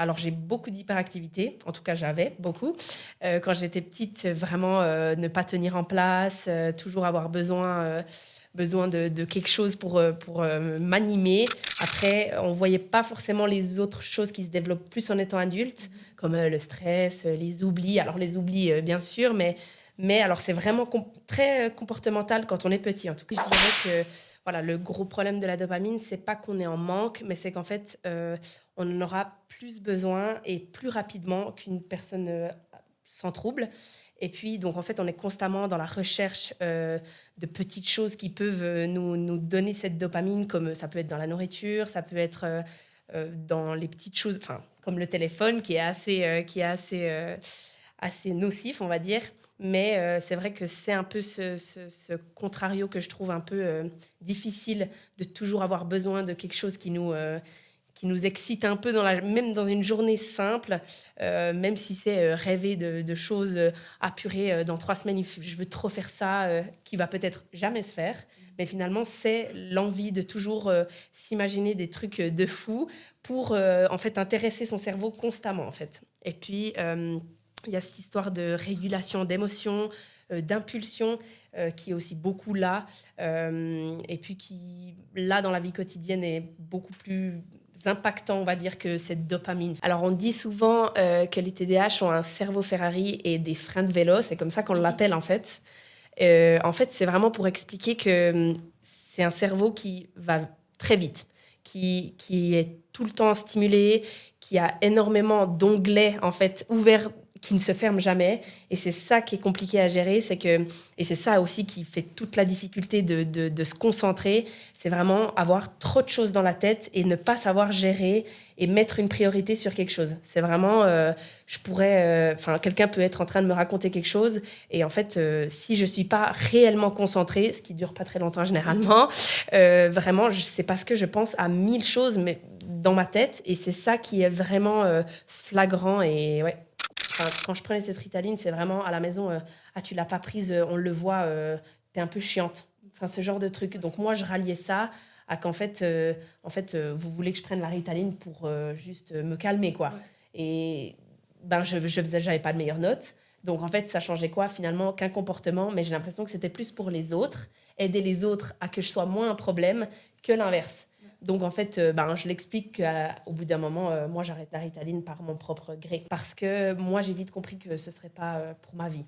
alors j'ai beaucoup d'hyperactivité, en tout cas j'avais beaucoup. Quand j'étais petite, vraiment ne pas tenir en place, toujours avoir besoin de quelque chose pour m'animer. Après, on voyait pas forcément les autres choses qui se développent plus en étant adulte, comme le stress, les oublis. Alors les oublis, bien sûr, mais alors c'est vraiment très comportemental quand on est petit. En tout cas, je dirais que voilà, le gros problème de la dopamine, c'est pas qu'on est en manque, mais c'est qu'en fait, on en aura plus besoin et plus rapidement qu'une personne sans trouble. Et puis, donc, en fait, on est constamment dans la recherche de petites choses qui peuvent nous donner cette dopamine, comme ça peut être dans la nourriture, ça peut être dans les petites choses, enfin, comme le téléphone, qui est assez nocif, on va dire. Mais c'est vrai que c'est un peu ce contrario que je trouve un peu difficile de toujours avoir besoin de quelque chose qui nous excite un peu, même dans une journée simple, même si c'est rêver de choses apurées dans 3 semaines, je veux trop faire ça, qui va peut-être jamais se faire. Mais finalement, c'est l'envie de toujours s'imaginer des trucs de fou pour en fait intéresser son cerveau constamment en fait. Et puis il y a cette histoire de régulation d'émotions, d'impulsion, qui est aussi beaucoup là, et puis qui, là, dans la vie quotidienne, est beaucoup plus impactant, on va dire, que cette dopamine. Alors, on dit souvent que les TDAH ont un cerveau Ferrari et des freins de vélo, c'est comme ça qu'on l'appelle, en fait. En fait, c'est vraiment pour expliquer que c'est un cerveau qui va très vite, qui est tout le temps stimulé, qui a énormément d'onglets, en fait, ouverts, qui ne se ferment jamais. Et c'est ça qui est compliqué à gérer. Et c'est ça aussi qui fait toute la difficulté de se concentrer. C'est vraiment avoir trop de choses dans la tête et ne pas savoir gérer et mettre une priorité sur quelque chose. C'est vraiment, quelqu'un peut être en train de me raconter quelque chose et en fait, si je suis pas réellement concentrée, ce qui dure pas très longtemps généralement, vraiment, c'est parce que je pense à 1000 choses mais dans ma tête et c'est ça qui est vraiment flagrant et ouais. Enfin, quand je prenais cette Ritaline, c'est vraiment à la maison, ah, tu l'as pas prise, on le voit, t'es un peu chiante. Enfin, ce genre de truc. Donc moi, je ralliais ça à qu'en fait, vous voulez que je prenne la Ritaline pour juste me calmer, quoi. Ouais. Et ben, j'avais pas de meilleures notes. Donc en fait, ça changeait quoi finalement qu'un comportement, mais j'ai l'impression que c'était plus pour les autres, aider les autres à que je sois moins un problème que l'inverse. Donc, en fait, je l'explique qu'au bout d'un moment, moi, j'arrête la Ritaline par mon propre gré. Parce que moi, j'ai vite compris que ce ne serait pas pour ma vie.